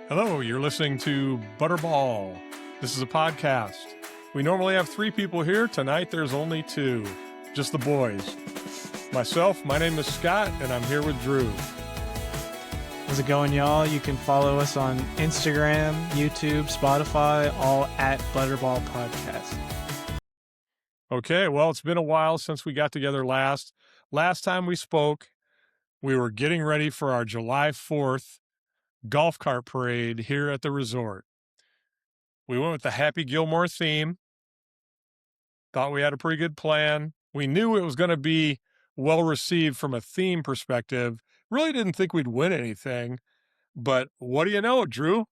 Hello, you're listening to Butterball. This is a podcast. We normally have 3 people here. Tonight, there's only 2. Just the boys. Myself, my name is Scott, and I'm here with Drew. How's it going, y'all? You can follow us on Instagram, YouTube, Spotify, all at Butterball Podcast. Okay, well, it's been a while since we got together last. Last time we spoke, we were getting ready for our July 4th golf cart parade here at the resort. We went with the Happy Gilmore theme. Thought we had a pretty good plan. We knew it was going to be well received from a theme perspective. Really didn't think we'd win anything. But what do you know, Drew?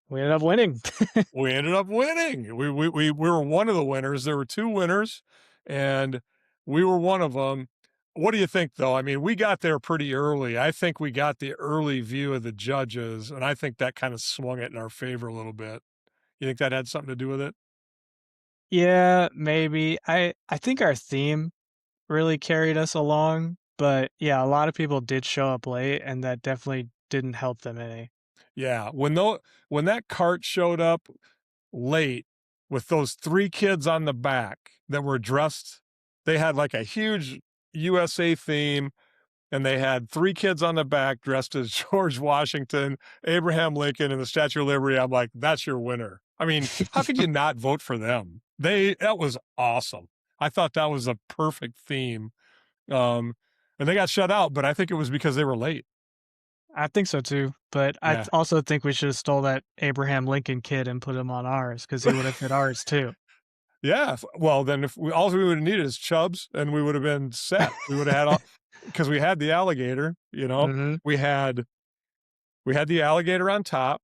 We ended up winning. We ended up winning. We were one of the winners. There were 2 winners, and we were one of them. What do you think, though? I mean, we got there pretty early. I think we got the early view of the judges, and I think that kind of swung it in our favor a little bit. You think that had something to do with it? Yeah, maybe. I think our theme really carried us along, but yeah, a lot of people did show up late, and that definitely didn't help them any. Yeah, when that cart showed up late with those 3 kids on the back that were dressed, they had like a huge USA theme, and they had 3 kids on the back dressed as George Washington, Abraham Lincoln, and the Statue of Liberty. I'm like, that's your winner. I mean, how could you not vote for them? That was awesome. I thought that was a perfect theme. And they got shut out, but I think it was because they were late. I think so too, but I Yeah. also think we should have stole that Abraham Lincoln kid and put him on ours because he would have fit ours too. Yeah. Well, then if all we would have needed is Chubbs, and we would have been set. We would have had all, because we had the alligator, Mm-hmm. we had the alligator on top.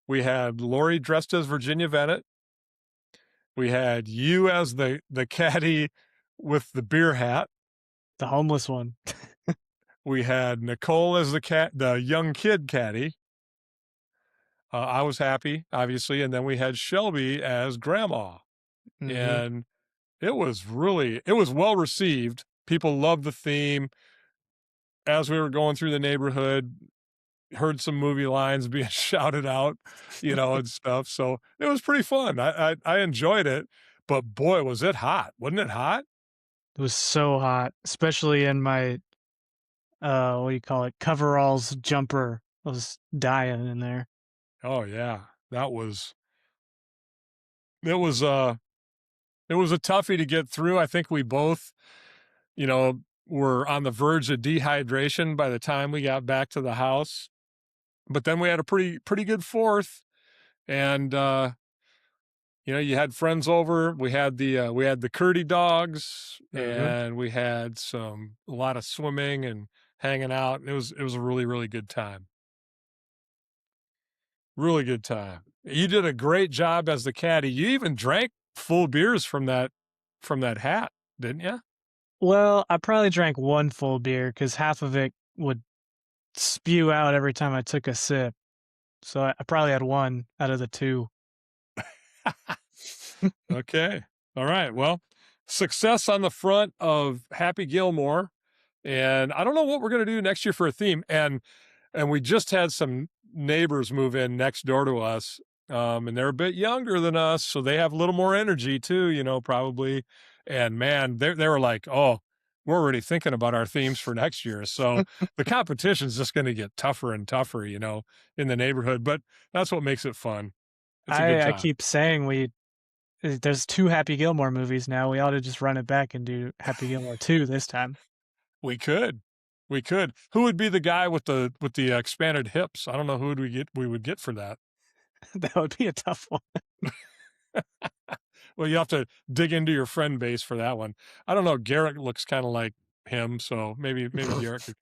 We had Lori dressed as Virginia Bennett. We had you as the caddy with the beer hat. The homeless one. We had Nicole as the young kid caddy. I was happy, obviously, and then we had Shelby as grandma. Mm-hmm. And it was well received. People loved the theme. As we were going through the neighborhood, heard some movie lines being shouted out, and stuff. So it was pretty fun. I enjoyed it, but boy, was it hot. Wasn't it hot? It was so hot, especially in my what do you call it? Coveralls jumper. I was dying in there. Oh yeah. It was it was a toughie to get through. I think we both, were on the verge of dehydration by the time we got back to the house. But then we had a pretty good 4th, and you had friends over. We had the Curdy dogs, Mm-hmm. and we had a lot of swimming and hanging out. It was a really, really good time. Really good time. You did a great job as the caddy. You even drank full beers from that hat, didn't you? Well, I probably drank 1 full beer because half of it would spew out every time I took a sip. So I probably had 1 out of the 2. Okay. All right. Well, success on the front of Happy Gilmore. And I don't know what we're going to do next year for a theme. And we just had some neighbors move in next door to us. And they're a bit younger than us, so they have a little more energy too, probably. And man, they were like, "Oh, we're already thinking about our themes for next year." So the competition's just going to get tougher and tougher, in the neighborhood. But that's what makes it fun. It's a good I time. keep saying there's 2 Happy Gilmore movies now. We ought to just run it back and do Happy Gilmore 2 this time. We could. We could. Who would be the guy with the expanded hips? I don't know who we would get for that. That would be a tough one. Well, you have to dig into your friend base for that one. I don't know. Garrett looks kind of like him, so maybe Garrett could.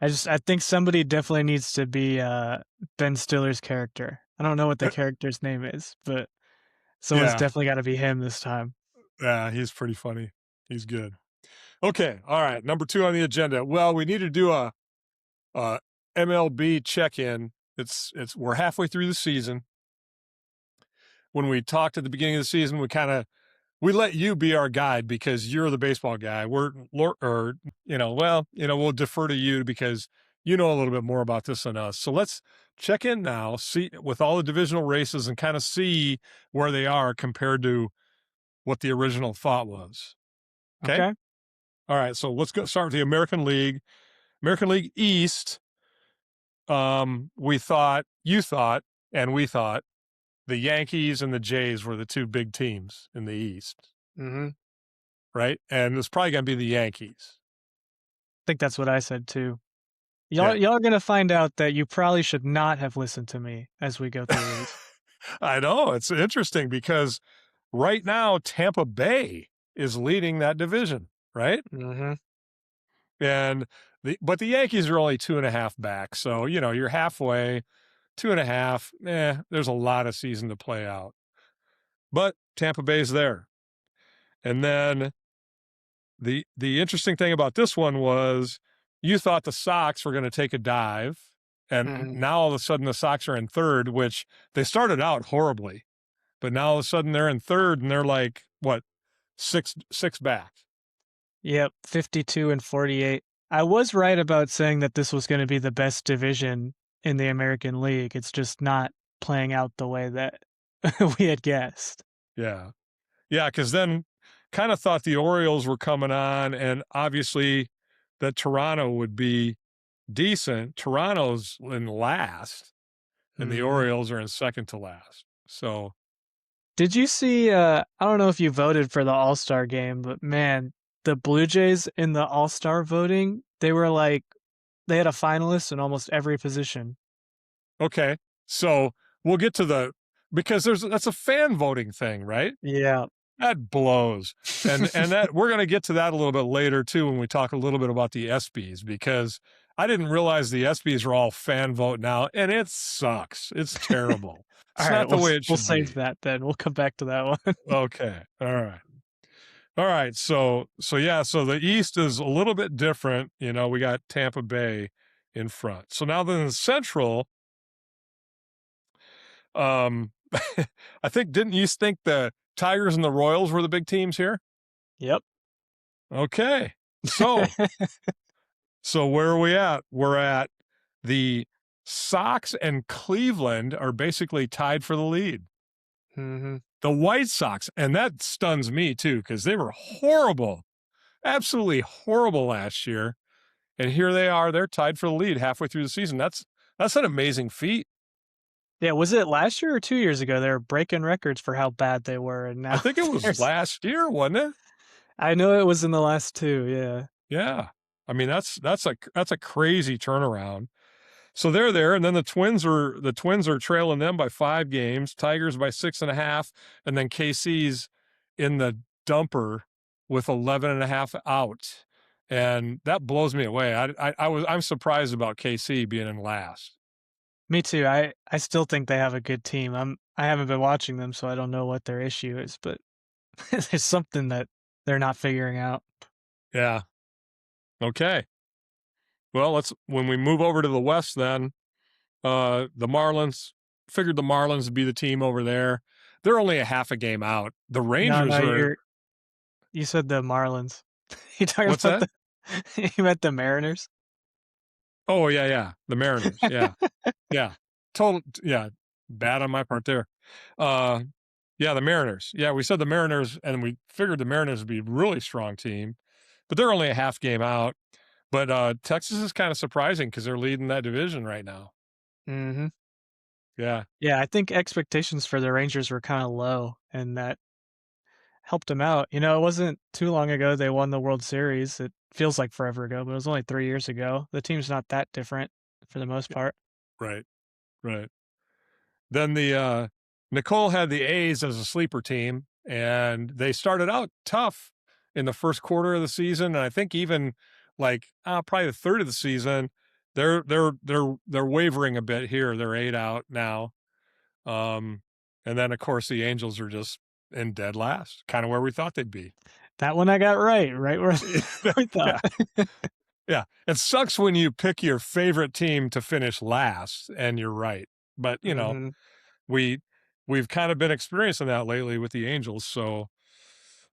I think somebody definitely needs to be Ben Stiller's character. I don't know what the character's name is, but someone's Yeah, definitely got to be him this time. yeah, he's pretty funny. He's good. Okay, all right. Number 2 on the agenda. Well, we need to do a MLB check-in. We're halfway through the season. When we talked at the beginning of the season, we let you be our guide because you're the baseball guy. We'll defer to you because you know a little bit more about this than us. So let's check in now, see with all the divisional races and kind of see where they are compared to what the original thought was. Okay. Okay. All right. So let's go start with the American League. American League East. You thought, and we thought the Yankees and the Jays were the two big teams in the East, Mhm. right? And it's probably going to be the Yankees. Think that's what I said too. Y'all Yeah. y'all are gonna find out that you probably should not have listened to me as we go through these. I know. It's interesting because right now, Tampa Bay is leading that division, right? Mhm. And but the Yankees are only 2.5 back. So, you're halfway, 2.5. There's a lot of season to play out. But Tampa Bay's there. And then the interesting thing about this one was you thought the Sox were going to take a dive. And Mhm. now all of a sudden the Sox are in third, which they started out horribly. But now all of a sudden they're in third and they're like, what, six back. Yep, 52 and 48. I was right about saying that this was gonna be the best division in the American League. It's just not playing out the way that we had guessed. Yeah. Yeah. Cause then kind of thought the Orioles were coming on and obviously that Toronto would be decent. Toronto's in last and the Mhm. Orioles are in second to last. So, Did you see, I don't know if you voted for the All-Star game, but man, the Blue Jays in the All-Star voting, they were like they had a finalist in almost every position. okay. So we'll get to because that's a fan voting thing, right? Yeah. That blows. And that we're going to get to that a little bit later too when we talk a little bit about the ESPYs because I didn't realize the ESPYs are all fan vote now and it sucks. It's terrible. It's Alright, not the way it we'll should save be. that then. We'll come back to that one. Okay. All right. All right. So yeah, so the East is a little bit different. We got Tampa Bay in front. So now then the Central, um I think didn't you think the Tigers and the Royals were the big teams here? Yep. Okay. So where are we at? We're at the Sox and Cleveland are basically tied for the lead. Mhm. The White Sox, and that stuns me too, because they were horrible, absolutely horrible last year. And here they are, they're tied for the lead halfway through the season. That's an amazing feat. Yeah, was it last year or 2 years ago? They were breaking records for how bad they were, and I now think it was there's last year, wasn't it? I know it was in the last 2, yeah. Yeah. I mean, that's a crazy turnaround. So they're there, and then the Twins are trailing them by 5 games, Tigers by 6.5, and then KC's in the dumper with 11.5 out, and that blows me away. I'm surprised about KC being in last. Me too, I still think they have a good team. I haven't been watching them, so I don't know what their issue is, but there's something that they're not figuring out. Yeah. Okay. Well, when we move over to the West, then the Marlins figured the Marlins would be the team over there. They're only a half a game out. The No, Rangers no, are. you said the Marlins. You talking What's about that? the you meant the Mariners? Oh, yeah, yeah, the Mariners, yeah, yeah, yeah, bad on my part there. Uh, yeah, the Mariners. Yeah, we said the Mariners, and we figured the Mariners would be a really strong team, but they're only a half game out. But, Texas is kinda surprising because 'cause they're leading that division right now. Mhm. Yeah, Yeah, I think expectations for the Rangers were kinda low, and that helped them out. You know, it wasn't too long ago they won the World Series. It feels like forever ago, but it was only 3 years ago. The team's not that different for the most yeah, part. right, right. Then Nicole had the A's as a sleeper team, and they started out tough in the first quarter of the season, and I think even like probably the third of the season, they're wavering a bit here. They're 8 out now, um, and then of course the Angels are just in dead last, kind of where we thought they'd be. That one I got right where we thought. Yeah, yeah. It sucks when you pick your favorite team to finish last, and you're right, but Mhm. we we've kind of been experiencing that lately with the Angels, so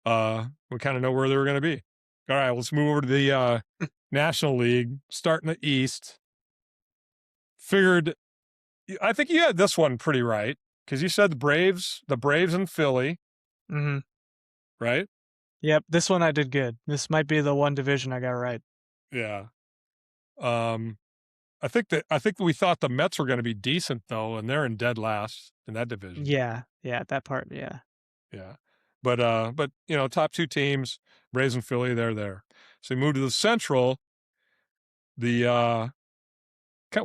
we kind of know where they're going to be. All right, let's move over to the National League, starting the East. figured I think you had this one pretty right because you said the Braves and Philly, Mhm. right? Yep, this one I did good. This might be the one division I got right. Yeah. Um, I think we thought the Mets were going to be decent though, and they're in dead last in that division. Yeah, yeah, that part, yeah. Yeah. But you know, top two teams, Braves and Philly, they're there. So we move to the Central. The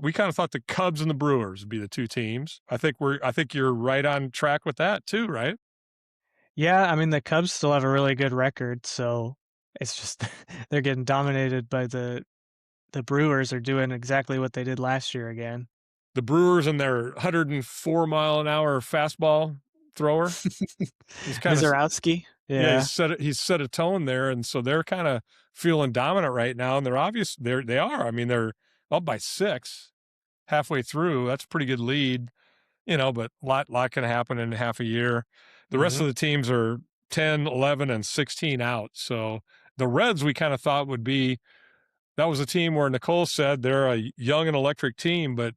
we kind of thought the Cubs and the Brewers would be the two teams. I think you're right on track with that too, right? Yeah, I mean, the Cubs still have a really good record, so it's just they're getting dominated by the Brewers are doing exactly what they did last year again. The Brewers and their 104-mile-an-hour fastball thrower. He's kind of Mizorowski? yeah, Yeah. he's set a tone there, and so they're kind of feeling dominant right now, and they are. I mean, they're up by 6 halfway through. That's a pretty good lead, you know, but lot can happen in half a year. The rest Mhm. of the teams are 10, 11, and 16 out. So the Reds we kind of thought would be that was a team where Nicole said they're a young and electric team, but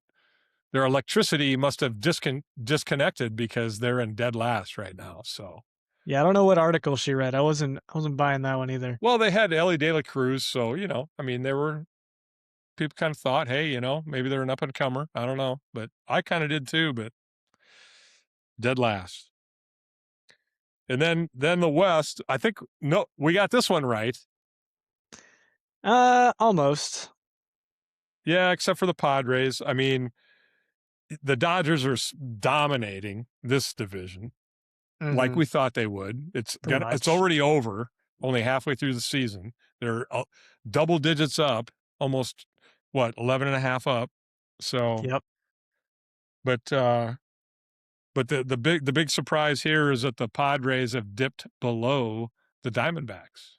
their electricity must have disconnected because they're in dead last right now. So Yeah, I don't know what article she read. I wasn't buying that one either. well, they had Ellie De La Cruz, so you know, I mean, they were people kind of thought, hey, you know, maybe they're an up and comer. I don't know, but I kind of did too. But dead last, and then the West. I think no, we got this one right. Almost. Yeah, except for the Padres. I mean, the Dodgers are dominating this division like Mhm. we thought they would. Pretty It's much. already over, only halfway through the season. They're double digits up, almost what 11 and a half up. So, Yep. but the big surprise here is that the Padres have dipped below the Diamondbacks.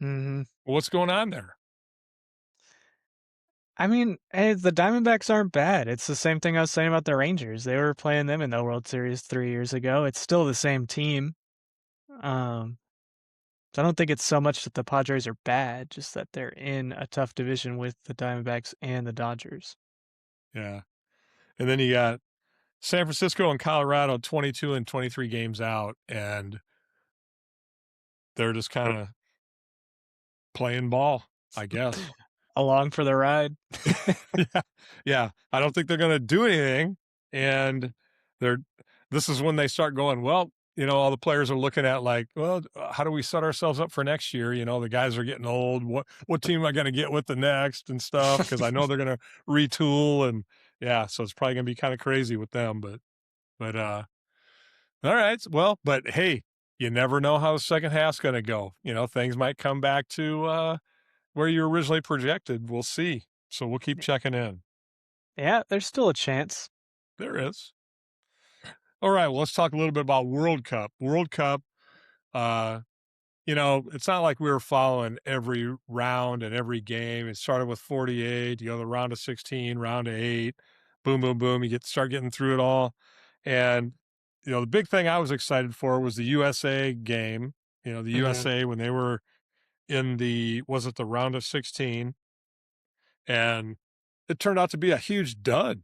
Mhm. What's going on there? I mean, hey, the Diamondbacks aren't bad. It's the same thing I was saying about the Rangers. They were playing them in the World Series 3 years ago. It's still the same team. Um, so I don't think it's so much that the Padres are bad, just that they're in a tough division with the Diamondbacks and the Dodgers. Yeah, and then you got San Francisco and Colorado, 22 and 23 games out, and they're just kind of playing ball, I guess. Along for the ride. Yeah, yeah. I don't think they're gonna do anything, and they're this is when they start going, well, you know, all the players are looking at like, well, how do we set ourselves up for next year? You know, the guys are getting old. What team am I gonna get with the next and stuff? Because I know they're gonna retool and yeah, so it's probably gonna be kind of crazy with them. But all right. Well, but hey, you never know how the second half's gonna go. You know, things might come back to where you originally projected. We'll see. So we'll keep checking in. Yeah, there's still a chance. There is. All right, well, let's talk a little bit about World Cup. World Cup, uh, you know, it's not like we were following every round and every game. It started with 48, you go to the round of 16, round of 8, boom, boom, boom. You start getting through it all. And, you know, the big thing I was excited for was the USA game. You know, the Mhm. USA when they were in was it the round of 16? And it turned out to be a huge dud.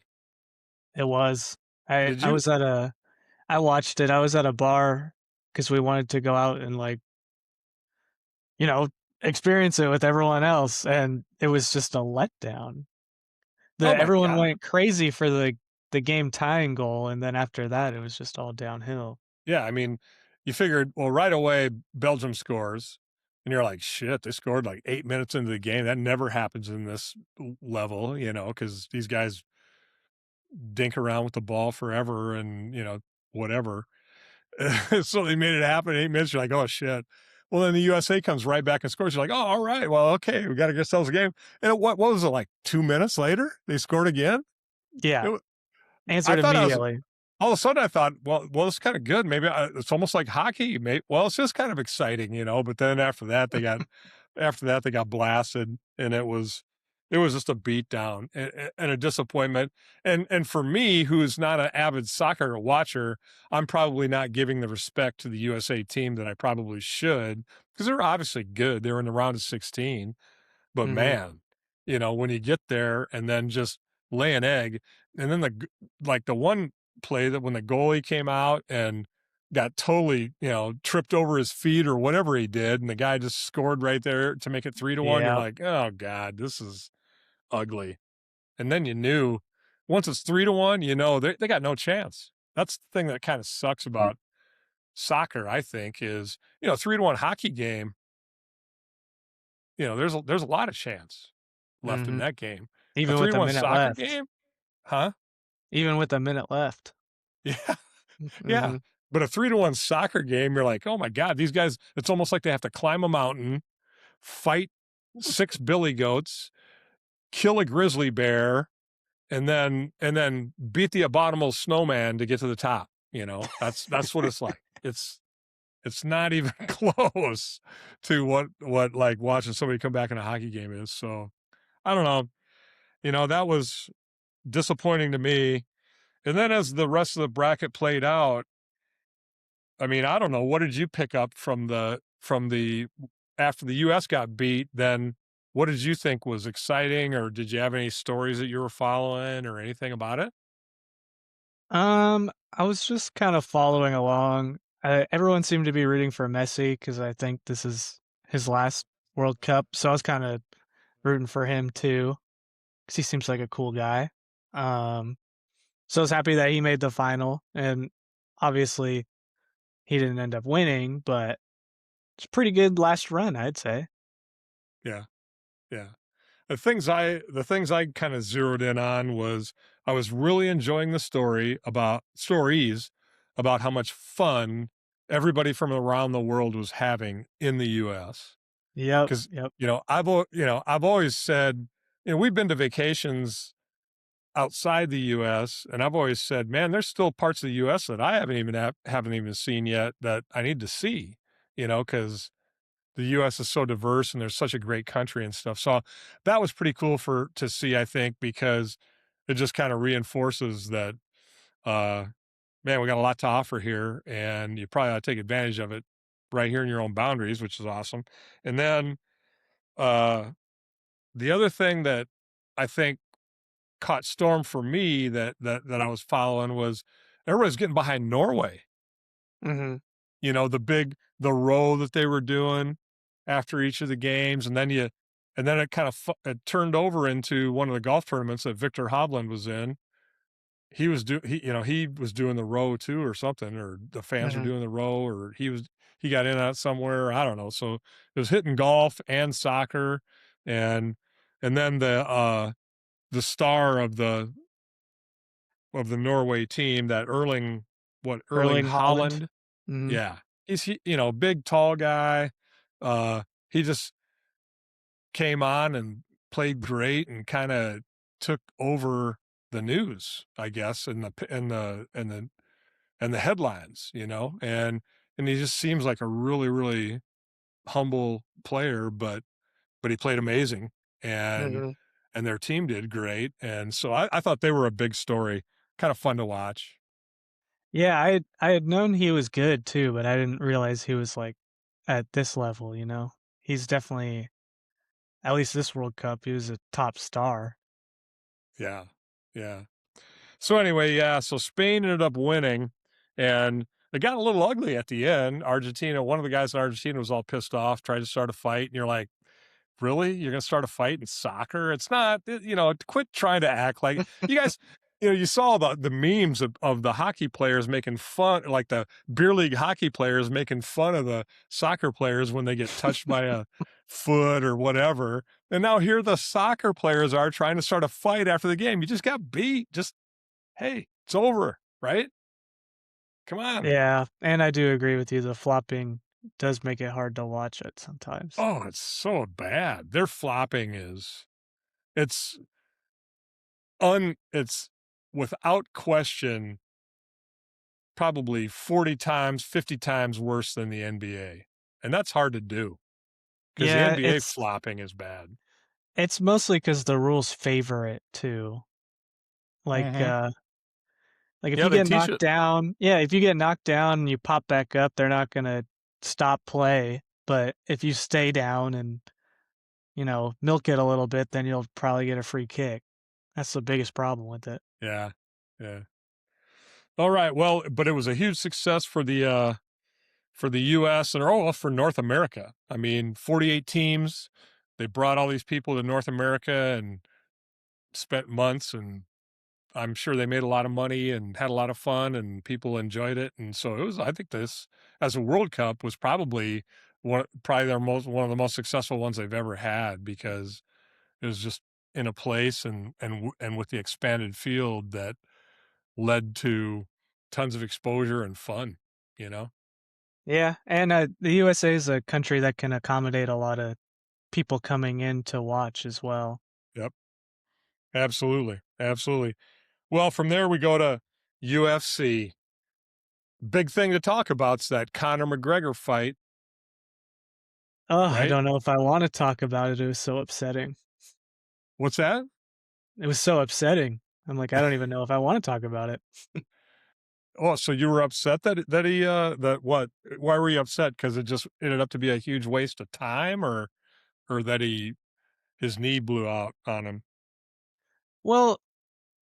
It was. I Did I you? was at a I watched it. I was at a bar because we wanted to go out and, like, you know, experience it with everyone else, and it was just a letdown. Oh The my everyone God. went crazy for the game tying goal, and then after that, it was just all downhill. Yeah, I mean, you figured, well, right away, Belgium scores, and you're like, shit, they scored like 8 minutes into the game. That never happens in this level, you know, because these guys dink around with the ball forever and, you know, whatever. So they made it happen in 8 minutes. You're like, oh, shit. Well, then the USA comes right back and scores. You're like, oh, all right. Well, okay, we got to get ourselves a game. And what was it like 2 minutes later? They scored again. Yeah, It, wa- I answered thought I was immediately. all of a sudden I thought, well, it's kind of good. Maybe it's almost like hockey. Well, it's just kind of exciting, you know. But then after that they got blasted, and it was just a beatdown and a disappointment. And for me, who's not an avid soccer watcher, I'm probably not giving the respect to the USA team that I probably should because they're obviously good. They were in the round of 16, but Mhm. man, you know, when you get there and then just lay an egg. and then like the one play that when the goalie came out and got totally, tripped over his feet or whatever he did, and the guy just scored right there to make it 3-1. You're Yeah. like, oh God, this is ugly. And then you knew once it's 3-1, they got no chance. That's the thing that kind of sucks about soccer, I think, is 3-1 hockey game. There's a lot of chance left in Mhm. that game. A Even with a 3-1 minute soccer left. game, huh? Even with a minute left. Yeah. Yeah. Mhm. But a 3-1 soccer game, you're like, "Oh my god, these guys," it's almost like they have to climb a mountain, fight 6 billy goats, kill a grizzly bear, and then beat the abominable snowman to get to the top, That's what it's like. It's not even close to what, like, watching somebody come back in a hockey game is, so, I don't know. That was disappointing to me, and then as the rest of the bracket played out, I mean, I don't know. What did you pick up from the after the US got beat, then what did you think was exciting, or did you have any stories that you were following or anything about it? I was just kind of following along. Everyone seemed to be rooting for Messi because I think this is his last World Cup, so I was kind of rooting for him too because he seems like a cool guy. Um, so I was happy that he made the final, and obviously he didn't end up winning, but it's a pretty good last run, I'd say. Yeah, yeah. The things I kind of zeroed in on was I was really enjoying the stories about how much fun everybody from around the world was having in the US. Yep, 'Cause, yep. I've always said, we've been to vacations outside the US, and I've always said, "Man, there's still parts of the US that I haven't even seen yet that I need to see," because the US is so diverse and there's such a great country and stuff. So that was pretty cool to see, I think, because it just kind of reinforces that, uh, man, we got a lot to offer here, and you probably ought to take advantage of it right here in your own boundaries, which is awesome. And then, uh, the other thing that I think caught storm for me that I was following was everybody's getting behind Norway. Mhm. The row that they were doing after each of the games, and then it kind of it turned over into one of the golf tournaments that Victor Hovland was in. He was doing the row too or something, or the fans were Mhm. doing the row, or he got in on it somewhere. I don't know. So it was hitting golf and soccer, and then the star of the Norway team, that Erling Erling Holland. Holland. Mhm. Yeah. Big, tall guy. He just came on and played great and kinda took over the news, I guess, and the headlines, and he just seems like a really, really humble player, but he played amazing, and Mhm. their team did great, and so I thought they were a big story, kinda fun to watch. Yeah, I had known he was good too, but I didn't realize he was, like, at this level, you know? He's definitely at least this World Cup, he was a top star. Yeah. Yeah. So anyway, yeah, so Spain ended up winning, and it got a little ugly at the end. One of the guys in Argentina was all pissed off, tried to start a fight, and you're like, "Really? You're gonna start a fight in soccer? It's not, quit trying to act like you guys." You saw the memes of the hockey players making fun, like the beer league hockey players making fun of the soccer players when they get touched by a foot or whatever. And now here the soccer players are trying to start a fight after the game. You just got beat. Just, hey, it's over, right? Come on. Yeah, and I do agree with you, the flopping does make it hard to watch it sometimes. Oh, it's so bad. Their flopping it's it's without question probably 40 times, 50 times worse than the NBA. And that's hard to do because the Yeah, NBA it's flopping is bad. it's mostly because the rules favor it too. Like, Mhm. like, if Yeah, you they get teach knocked it. down yeah, if you get knocked down and you pop back up, they're not gonna stop play, but if you stay down and, milk it a little bit, then you'll probably get a free kick. That's the biggest problem with it. Yeah. Yeah. All right. Well, but it was a huge success for the US and well, for North America. I mean, 48 teams. They brought all these people to North America and spent months, and I'm sure they made a lot of money and had a lot of fun and people enjoyed it. And so it was, I think this as a World Cup was probably one of the most successful ones they've ever had because it was just in a place and with the expanded field that led to tons of exposure and fun, you know? Yeah, and, the USA is a country that can accommodate a lot of people coming in to watch as well. Yep. Absolutely. Absolutely. Well, from there we go to UFC. Big thing to talk about is that Conor McGregor fight, Oh, I right? don't know if I wanna talk about it, it was so upsetting. What's that? It was so upsetting. I'm like, I don't even know if I wanna talk about it. Oh, so you were upset that what? Why were you upset? Because it just ended up to be a huge waste of time or that his knee blew out on him? Well,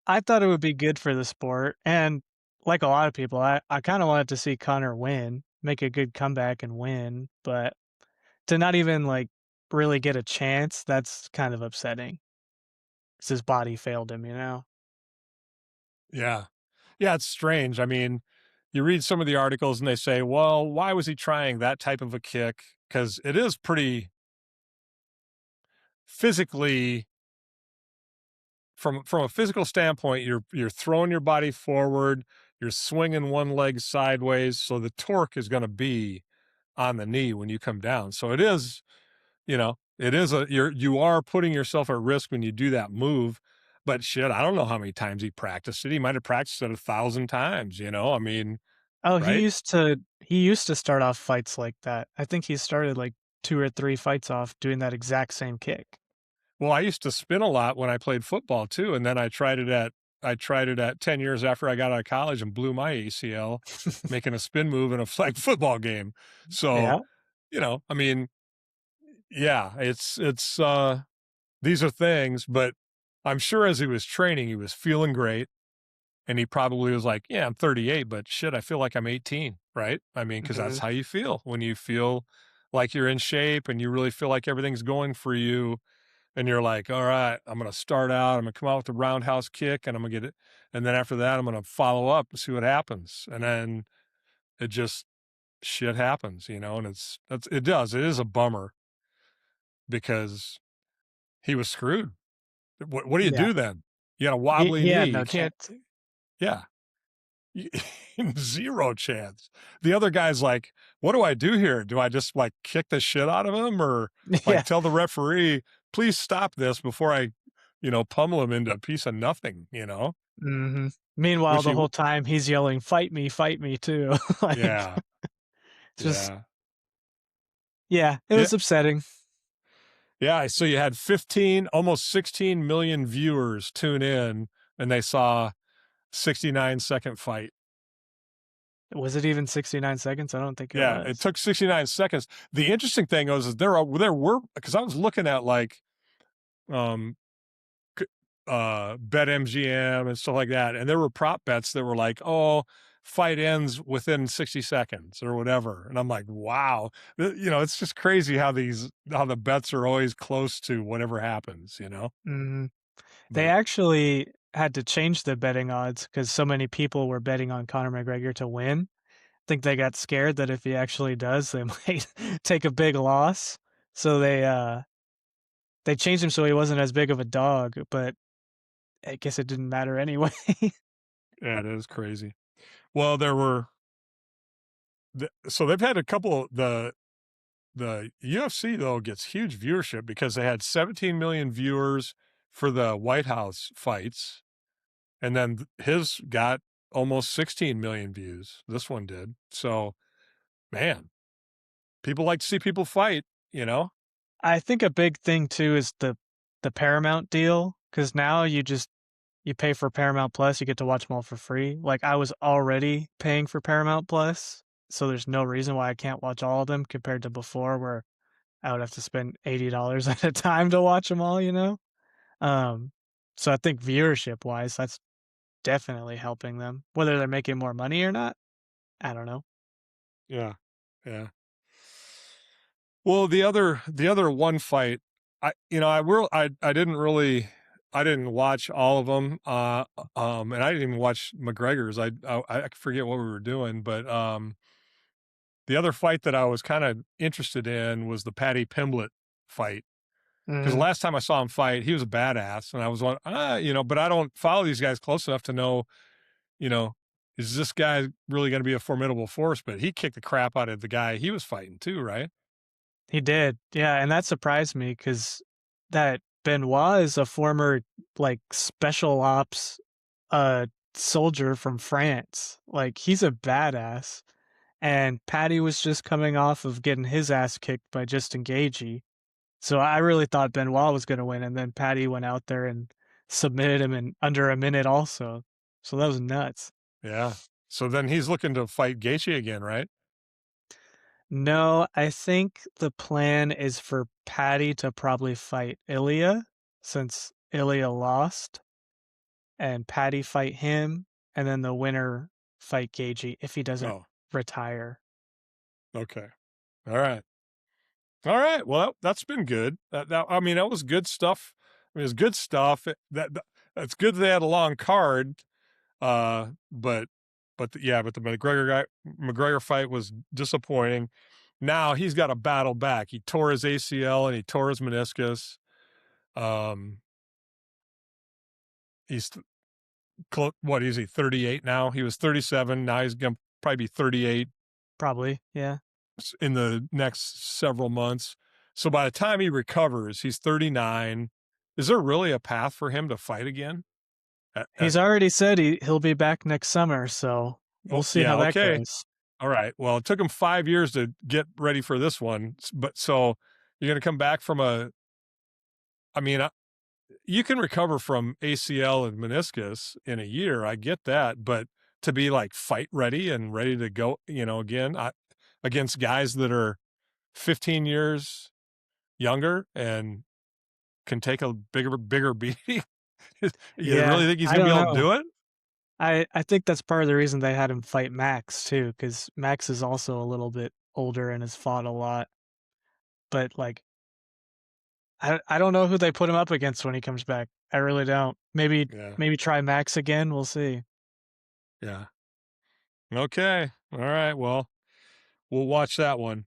I thought it would be good for the sport, and like a lot of people, I kinda wanted to see Connor win, make a good comeback and win, but to not even, like, really get a chance, that's kind of upsetting. 'Cause his body failed him, you know? Yeah. Yeah, it's strange. I mean, you read some of the articles and they say, "Well, why was he trying that type of a kick?" Because it is pretty physically from a physical standpoint, you're throwing your body forward, you're swinging one leg sideways, so the torque is gonna be on the knee when you come down. So it is, it is you are putting yourself at risk when you do that move. But shit, I don't know how many times he practiced it. He might have practiced it 1,000 times, I mean, Oh, right? he used to start off fights like that. I think he started, like, 2 or 3 fights off doing that exact same kick. Well, I used to spin a lot when I played football too, and then I tried it at 10 years after I got out of college and blew my ACL making a spin move in a flag football game. So, Yeah. I mean, yeah, these are things, but I'm sure as he was training, he was feeling great. And he probably was like, "Yeah, I'm 38, but shit, I feel like I'm 18," right? I mean, because that's Mhm. how you feel when you feel like you're in shape and you really feel like everything's going for you. And you're like, "All right, I'm going to start out. I'm going to come out with a roundhouse kick and I'm going to get it. And then after that, I'm going to follow up and see what happens." And then it just shit happens, and it does. It is a bummer because he was screwed. What do you Yeah. do then? You got a He wobbly knee. had You no can't, chance. yeah. Zero chance. The other guy's like, "What do I do here? Do I just like kick the shit out of him or like Yeah. tell the referee, please stop this before I, pummel him into a piece of nothing?" Mhm. Meanwhile, Which the he, whole time he's yelling, fight me," too. Like, yeah, it's just yeah, yeah, it yeah, was upsetting. yeah. So you had 15, almost 16 million viewers tune in and they saw 69-second fight. Was it even 69 seconds? I don't think it Yeah, it was. took 69 seconds. The interesting thing was is there were because I was looking at like um c- BetMGM and stuff like that. And there were prop bets that were like, oh, fight ends within 60 seconds or whatever. And I'm like, wow. It's just crazy how the bets are always close to whatever happens. Mhm. They But actually had to change the betting odds because so many people were betting on Conor McGregor to win. Think they got scared that if he actually does, they might take a big loss. So they changed him so he wasn't as big of a dog, but I guess it didn't matter anyway. yeah, it is crazy. Well, so they've had a couple, the UFC though gets huge viewership because they had 17 million viewers for the White House fights. And then his got almost 16 million views. This one did. So, man, people like to see people fight? I think a big thing too is the Paramount deal because now you pay for Paramount Plus, you get to watch them all for free. Like, I was already paying for Paramount Plus, so there's no reason why I can't watch all of them compared to before where I would have to spend $80 at a time to watch them all, you know? Um So I think viewership wise, that's definitely helping them. Whether they're making more money or not, I don't know. Yeah. Yeah. Well, the other one fight, I didn't really I didn't watch all of them, and I didn't even watch McGregor's. I forget what we were doing, but the other fight that I was kind of interested in was the Paddy Pimblett fight because the Mhm. last time I saw him fight, he was a badass, and I was but I don't follow these guys close enough to know, you know, is this guy really going to be a formidable force? But he kicked the crap out of the guy he was fighting too, right? He did. Yeah, and that surprised me because that Benoit is a former, like, special ops, uh, soldier from France. Like, he's a badass, and Patty was just coming off of getting his ass kicked by Justin Gaethje. So I really thought Benoit was gonna win, and then Patty went out there and submitted him in under a minute also. So that was nuts. Yeah. So then he's looking to fight Gaethje again, right? No, I think the plan is for Patty to probably fight Ilya since Ilya lost, and Patty fight him, and then the winner fight Gaethje if he doesn't Oh, retire. okay. All right. All right. Well, that's been good. I mean, that was good stuff. I mean, it's good stuff. It's good they had a long card. But but the McGregor fight was disappointing. Now he's got to battle back. He tore his ACL and he tore his meniscus. Um, he's what is he? 38 now. He was 37. Now he's gonna probably be 38 Probably, yeah. in the next several months. So by the time he recovers, he's 39. Is there really a path for him to fight again? He's already said he'll be back next summer, so we'll Oh, see how yeah, that okay. goes. All right. Well, it took him 5 years to get ready for this one, but so you're gonna come back from I mean, you can recover from ACL and meniscus in a year, I get that, but to be, like, fight ready and ready to go, again, against guys that are 15 years younger and can take a bigger beating, you really Yeah, think he's I gonna be don't able to know. do it? I think that's part of the reason they had him fight Max too, because Max is also a little bit older and has fought a lot. But like, I don't know who they put him up against when he comes back. I really don't. Yeah, Maybe try Max again. We'll see. yeah. Okay. All right, well, we'll watch that one.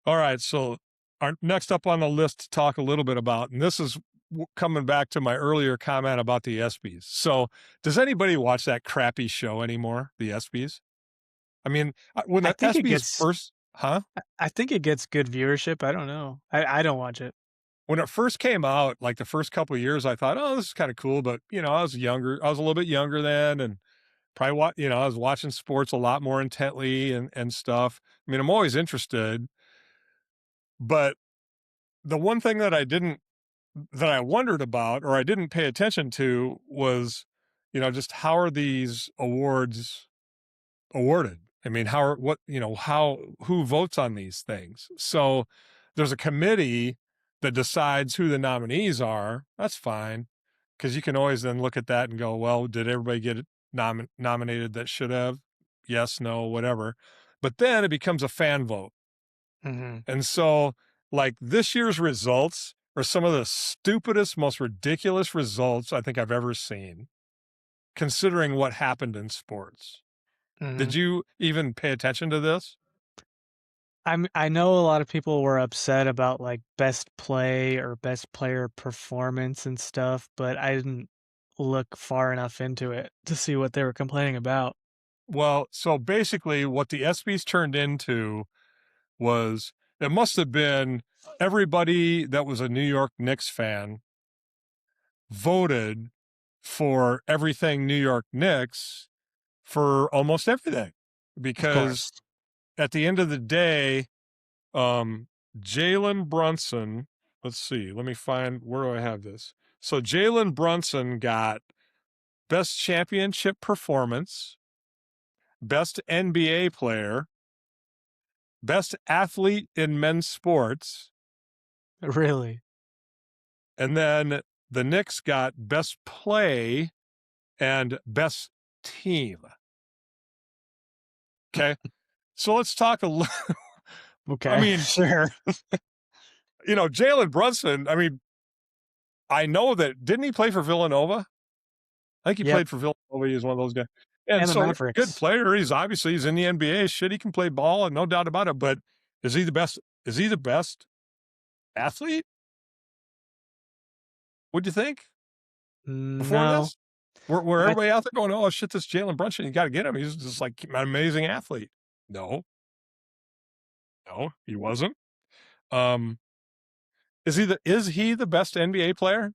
All right. So, our next up on the list to talk a little bit about, and this is coming back to my earlier comment about the ESPYs. So, does anybody watch that crappy show anymore? The ESPYs? I mean, when I the think it ESPYs gets first, huh? I think it gets good viewership. I don't know. I don't watch it. When it first came out, like the first couple of years, I thought, oh, this is kind of cool. But I was younger. I was a little bit younger then, and probably I was watching sports a lot more intently and stuff. I mean, I'm always interested, but the one thing that I wondered about or I didn't pay attention to was, just how are these awards awarded? I mean, who votes on these things? So there's a committee that decides who the nominees are. That's fine. Cause you can always then look at that and go, well, did everybody get nominated that should have? Yes, no, whatever. But then it becomes a fan vote. Mhm. And so, like, this year's results are some of the stupidest, most ridiculous results I think I've ever seen, considering what happened in sports. Mhm. Did you even pay attention to this? I know a lot of people were upset about like best play or best player performance and stuff, but I didn't look far enough into it to see what they were complaining about. Well, so basically, what the ESPYs turned into was it must have been everybody that was a New York Knicks fan voted for everything New York Knicks for almost everything. Of Because course. at the end of the day, Um, Jalen Brunson, let's see, let me find where do I have this? So Jalen Brunson got best championship performance, best NBA player, best athlete in men's sports, Really? and then the Knicks got best play and best team. Okay. So let's talk a little. I Okay, mean, sure. Jalen Brunson, I mean, I know that, didn't he play for Villanova? I think he Yep, played for Villanova. He was one of those guys. And and the so yeah, good Mavericks. player. He's in the NBA. Shit, he can play ball, and no doubt about it. But is he the best? Is he the best athlete? What'd you think before No, this? Where I everybody out there going, oh shit, this Jalen Brunson, you got to get him. He's just like an amazing athlete. No, no, he wasn't. Um, is he the best NBA player?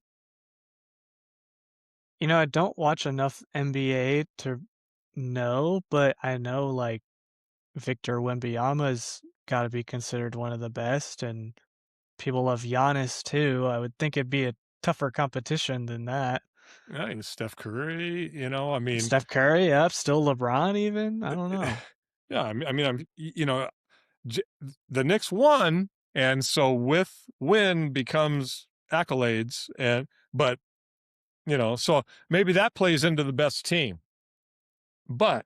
I don't watch enough NBA to know, but I know, like, Victor Wembanyama's gotta be considered one of the best, and people love Giannis too. I would think it'd be a tougher competition than that. Yeah, he's Steph Curry. I mean, Steph Curry, yep, still LeBron even? I don't know. yeah, J- the Knicks won, and so with win becomes accolades, but so maybe that plays into the best team. But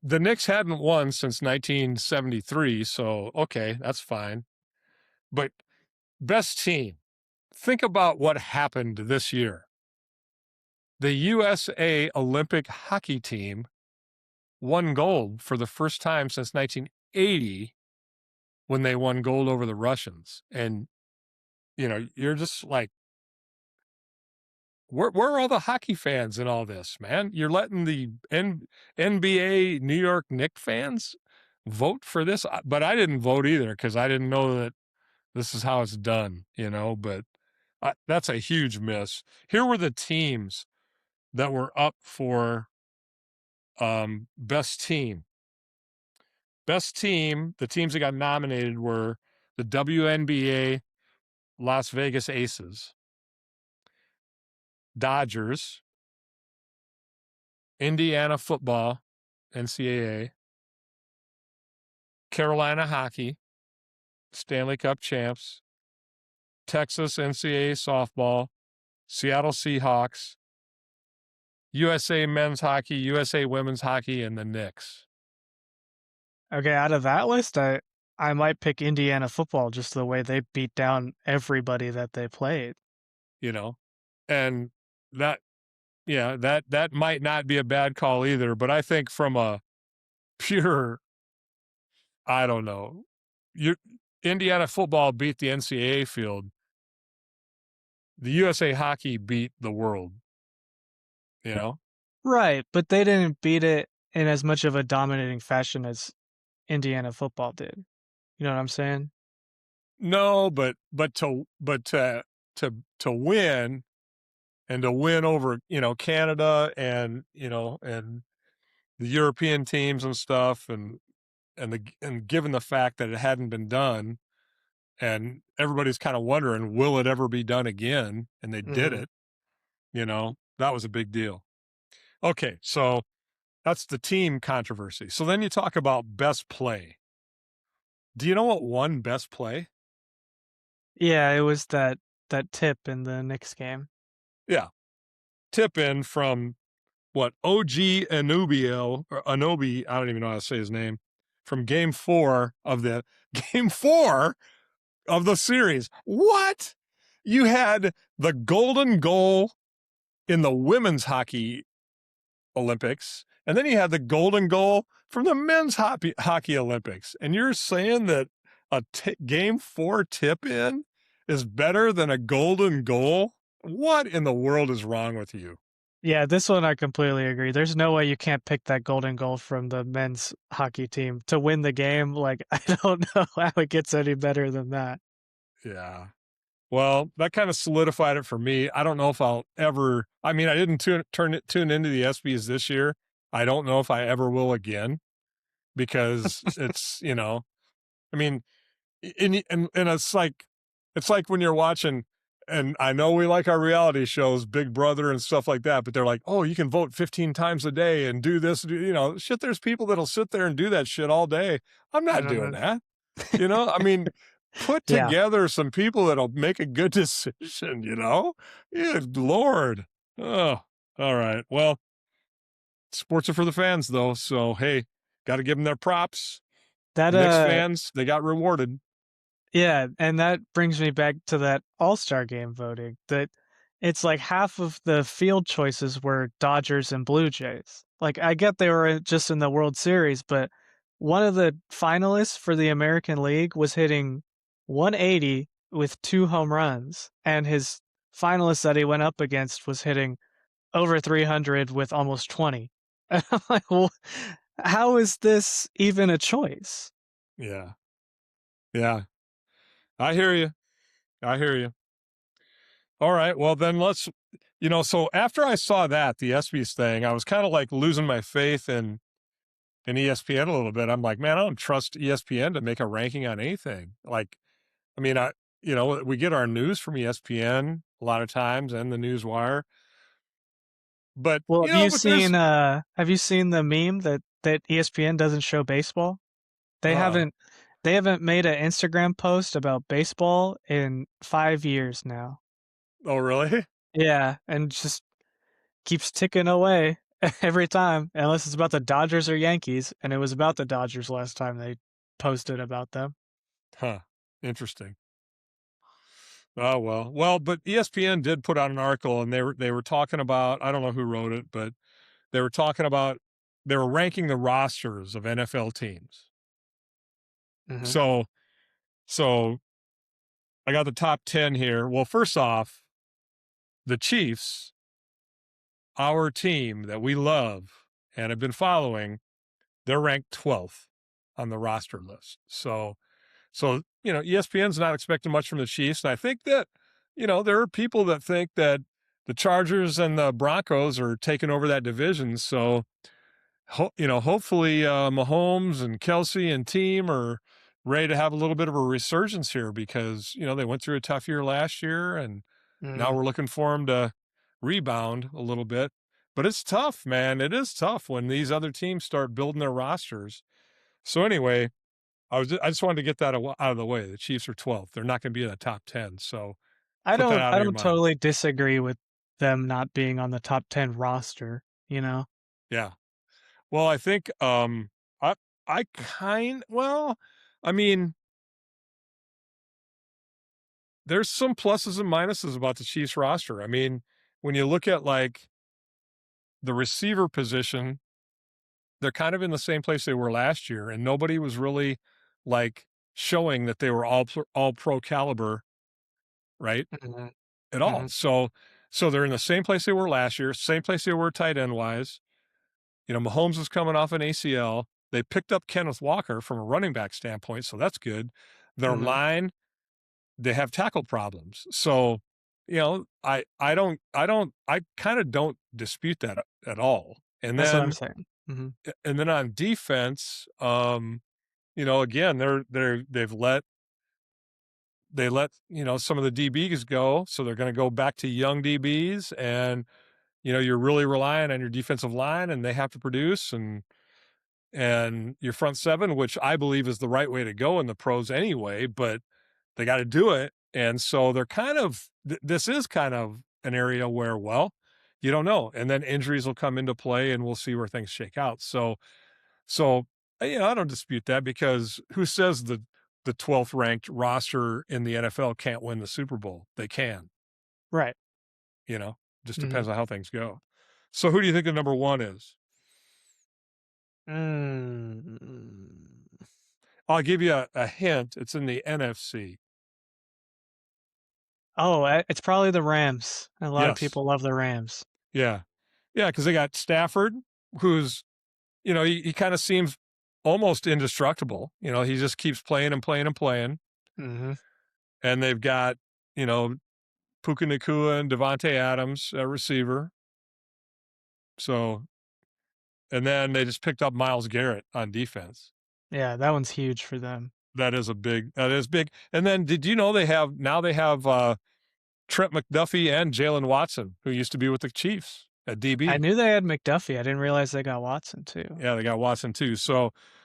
the Knicks hadn't won since 1973, so okay, that's fine. But best team, think about what happened this year. The USA Olympic hockey team won gold for the first time since 1980 when they won gold over the Russians. And you're just like, where are all the hockey fans in all this, man? You're letting the NBA New York Knicks fans vote for this, but I didn't vote either because I didn't know that this is how it's done, but that's a huge miss. Here were the teams that were up for best team. Best team, the teams that got nominated were the WNBA Las Vegas Aces, Dodgers, Indiana football, NCAA, Carolina hockey, Stanley Cup champs, Texas NCAA softball, Seattle Seahawks, USA men's hockey, USA women's hockey, and the Knicks. Okay, out of that list, I might pick Indiana football just the way they beat down everybody that they played. You know, and that yeah, that might not be a bad call either. But I think from a pure, I don't know, you Indiana football beat the NCAA field. The USA hockey beat the world. You know, Right, but they didn't beat it in as much of a dominating fashion as Indiana football did. You know what I'm saying? no, but to win and to win over Canada and the European teams and stuff and given the fact that it hadn't been done and everybody's kind of wondering will it ever be done again, and they did Mhm. it, that was a big deal. Okay, so that's the team controversy. So then you talk about best play. Do you know what won best play? Yeah, it was that tip in the Knicks game. Yeah, tip in from what, OG Anubio or Anobi, I don't even know how to say his name, from game 4 of the game 4 of the series. What? You had the golden goal in the women's hockey Olympics, and then you had the golden goal from the men's hockey Olympics. And you're saying that a game 4 tip in is better than a golden goal? What in the world is wrong with you? Yeah, this one I completely agree. There's no way you can't pick that golden goal from the men's hockey team to win the game. Like, I don't know how it gets any better than that. Yeah. Well, that kind of solidified it for me. I don't know if I'll ever. I mean, I didn't tune into the ESPYs this year. I don't know if I ever will again because it's I mean, and it's like when you're watching, and I know we like our reality shows, Big Brother and stuff like that, but they're like, oh, you can vote 15 times a day and do this, shit. There's people that'll sit there and do that shit all day. I'm not doing Uh, that. I mean, Put Yeah. together some people that'll make a good decision, you know? Good Lord. Oh, all right. Well, sports are for the fans, though. So, hey, got to give them their props. That, The Knicks fans, they got rewarded. yeah, and that brings me back to that All-Star game voting, that it's like half of the field choices were Dodgers and Blue Jays. Like, I get they were just in the World Series, but one of the finalists for the American League was hitting 180 with 2 home runs, and his finalist that he went up against was hitting over 300 with almost 20. And I'm like, "Well, how is this even a choice?" Yeah. Yeah. I hear you. I hear you. All right. Well, then so after I saw that, the ESPYs thing, I was kind of like losing my faith in ESPN a little bit. I'm like, man, I don't trust ESPN to make a ranking on anything. Like, I mean, we get our news from ESPN a lot of times and the news wire, but Well, but there's, have you seen the meme that ESPN doesn't show baseball? They uh, haven't they haven't made an Instagram post about baseball in 5 years now. oh, really? Yeah, and just keeps ticking away every time, unless it's about the Dodgers or Yankees, and it was about the Dodgers last time they posted about them. Huh. Interesting. Oh, well, but ESPN did put out an article and they were talking about, I don't know who wrote it, but they were talking about, they were ranking the rosters of NFL teams. Mhm, So, so I got the top 10 here. Well, first off, the Chiefs, our team that we love and have been following, they're ranked 12th on the roster list. So ESPN's not expecting much from the Chiefs. And I think that, there are people that think that the Chargers and the Broncos are taking over that division. So, hopefully Mahomes and Kelce and team are ready to have a little bit of a resurgence here because, they went through a tough year last year and now mhm. we're looking for them to rebound a little bit. But it's tough, man. It is tough when these other teams start building their rosters. So anyway, I just wanted to get that out of the way. The Chiefs are 12th. They're not going to be in the top 10. So I put that don't out I of your don't mind. totally disagree with them not being on the top 10 roster, you know? Yeah. Well, I think I I kind well, I mean, there's some pluses and minuses about the Chiefs roster. I mean, when you look at like the receiver position, they're kind of in the same place they were last year, and nobody was really like showing that they were all pro caliber, right? Mhm, At all. mhm, So they're in the same place they were last year, same place they were tight end wise. Mahomes was coming off an ACL. They picked up Kenneth Walker from a running back standpoint, so that's good. Their mhm. line, they have tackle problems. So, I kind of don't dispute that at all. And That's what I'm then saying. Mhm. on defense, again, they let some of the DBs go, so they're going to go back to young DBs, and you're really relying on your defensive line, and they have to produce, and your front seven, which I believe is the right way to go in the pros anyway, but they got to do it, and so they're kind of this is kind of an area where, well, you don't know, and then injuries will come into play, and we'll see where things shake out. So, I don't dispute that because who says the 12th ranked roster in the NFL can't win the Super Bowl? They can, Right. you know, just Mhm. depends on how things go. So who do you think the number one is? Mm. I'll give you a hint. It's in the NFC. Oh, it's probably the Rams. A lot of Yes. people love the Rams. Yeah. Yeah. Because they got Stafford, who's, he kind of seems almost indestructible. He just keeps playing and playing and playing. Mhm. And they've got, you know, Puka Nakua and Devontae Adams at receiver. So, and then they just picked up Miles Garrett on defense. Yeah, that one's huge for them. That is big. And then did you know they have Trent McDuffie and Jalen Watson, who used to be with the Chiefs at I DB. knew they had McDuffie, I didn't realize they got Watson too. Yeah, they got Watson too.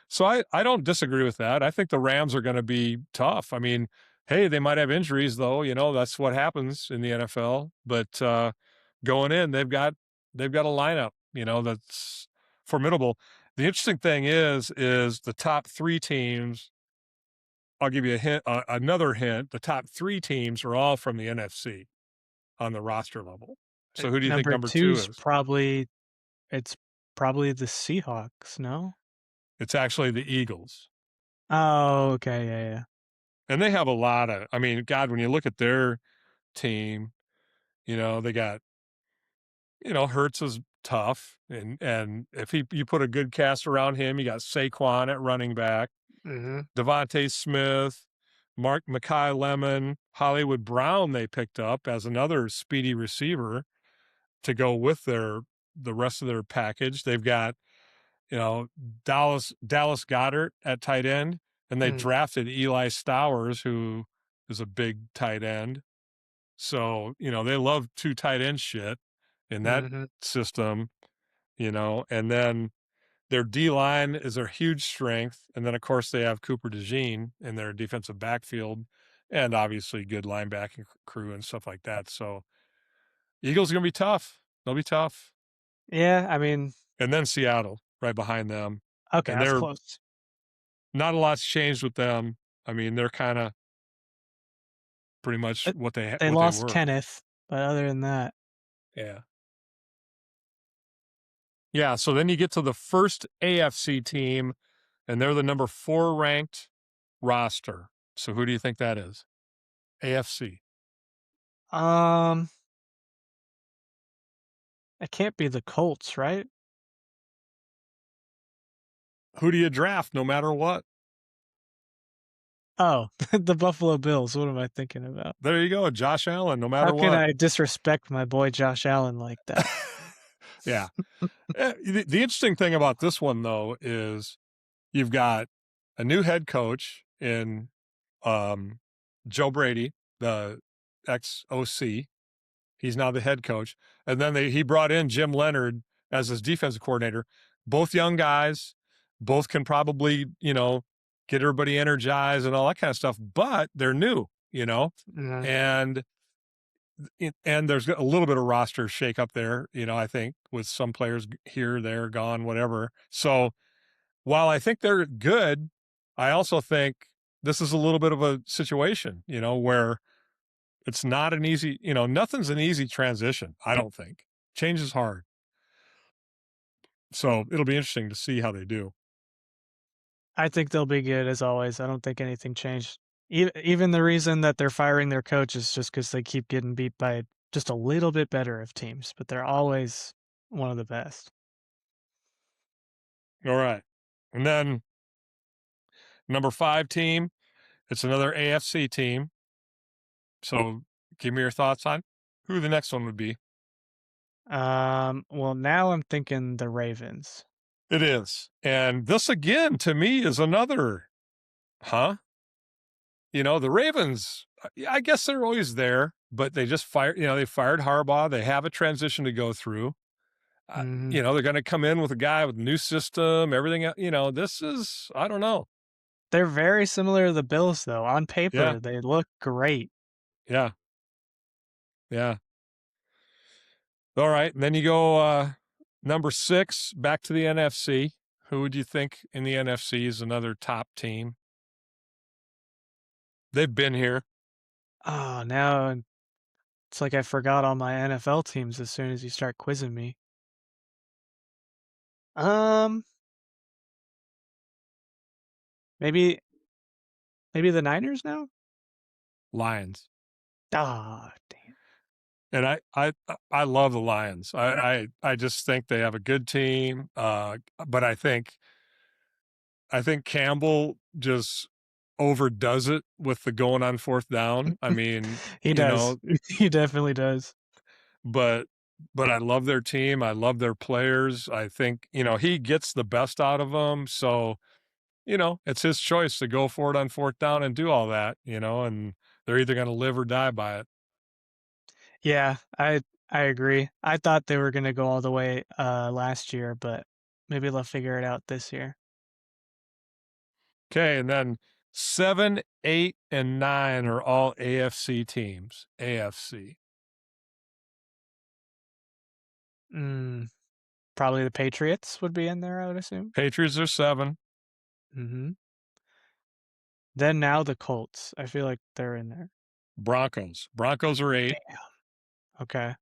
So I don't disagree with that. I think the Rams are going to be tough. I mean, hey, they might have injuries though. You know, that's what happens in the NFL. But going in, they've got a lineup. You know, that's formidable. The interesting thing is the top three teams. I'll give you a hint. Another hint: the top three teams are all from the NFC on the roster level. So who do you think Number number two two's is? it's probably the Seahawks, no? It's actually the Eagles. Oh, okay, yeah, yeah. And they have a lot of, I mean, God, when you look at their team, you know, they got, you know, Hurts is tough. And if you put a good cast around him, you got Saquon at running back, Mhm, Devontae Smith, Mark Mekhi Lemon, Hollywood Brown they picked up as another speedy receiver to go with the rest of their package. They've got, you know, Dallas Goddard at tight end, and they mm, drafted Eli Stowers, who is a big tight end. So, you know, they love two tight end shit in that mhm, system, you know, and then their D line is their huge strength. And then, of course, they have Cooper DeJean in their defensive backfield and obviously good linebacking crew and stuff like that. So, Eagles are going to be tough. They'll be tough. yeah, I mean, And then Seattle right behind them. okay, And that's they're close. not a lot's changed with them. I mean, they're kind of pretty much But what they what they lost were. Kenneth, but other than that, Yeah. Yeah, so then you get to the first AFC team, and they're the number 4 ranked roster. So who do you think that is? AFC. um, it can't be the Colts, right? Who do you draft no matter what? Oh, the Buffalo Bills, what am I thinking about? There you go, Josh Allen, no How matter can what. I disrespect my boy Josh Allen like that? Yeah. The interesting thing about this one, though, is you've got a new head coach in um, Joe Brady, the ex OC. He's now the head coach. And then he brought in Jim Leonard as his defensive coordinator. Both young guys, both can probably, you know, get everybody energized and all that kind of stuff, but they're new, you know, Mhm. and and there's a little bit of roster shake up there, you know, I think with some players here, there, gone, whatever. So while I think they're good, I also think this is a little bit of a situation, you know, where it's not an easy, you know, nothing's an easy transition, I don't think. Change is hard. So it'll be interesting to see how they do. I think they'll be good as always. I don't think anything changed. Even the reason that they're firing their coach is just because they keep getting beat by just a little bit better of teams, but they're always one of the best. All right. And then number 5 team, it's another AFC team. So give me your thoughts on who the next one would be. Well, now I'm thinking the Ravens. It is. And this again to me is another, huh? You know, the Ravens, I guess they're always there, but they just fired, you know, they fired Harbaugh. They have a transition to go through. Mhm. You know, they're going to come in with a guy with a new system, everything. You know, this is, I don't know. They're very similar to the Bills, though. On Yeah. paper, they look great. Yeah. Yeah. All right. And then you go number 6 back to the NFC. Who would you think in the NFC is another top team? They've been here. Oh, now it's like I forgot all my NFL teams as soon as you start quizzing me. Um, maybe maybe the Niners now? Lions. Ah, damn. And I love the Lions. I just think they have a good team. But I think Campbell just overdoes it with the going on fourth down. I mean, He you does. know, He definitely does. but I love their team. I love their players. I think, you know, he gets the best out of them. So, you know, it's his choice to go for it on fourth down and do all that, you know, and they're either going to live or die by it. Yeah, I agree. I thought they were gonna go all the way, last year, but maybe they'll figure it out this year. Okay, and then 7, 8, and 9 are all AFC teams. AFC. Mm, probably the Patriots would be in there, I would assume. Patriots are 7. Mhm. Then now the Colts. I feel like they're in there. Broncos. Broncos are 8. Damn. Okay.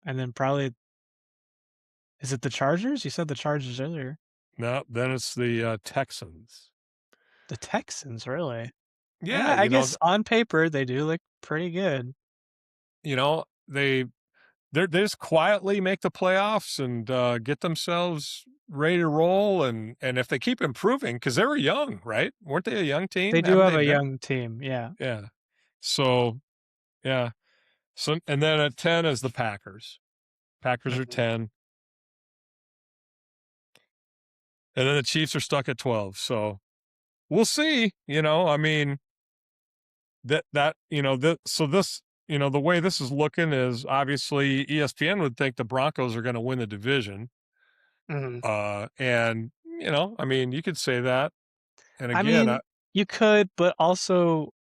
And then probably is it the Chargers? You said the Chargers earlier. No, then it's the Texans. The Texans, really? Yeah, Yeah, I guess on paper they do look pretty good. you know, they just quietly make the playoffs and get themselves ready to roll. And if they keep improving, because they were young, right? Weren't they a young They team? do Haven't have they a been? young team, yeah. Yeah. So yeah. So and then at 10 is the Packers. Packers are Mhm, 10, and then the Chiefs are stuck at 12. So we'll see. I mean this the way this is looking is obviously ESPN would think the Broncos are going to win the division. mhm. And I mean, you could say that. And I again, mean, you could, but also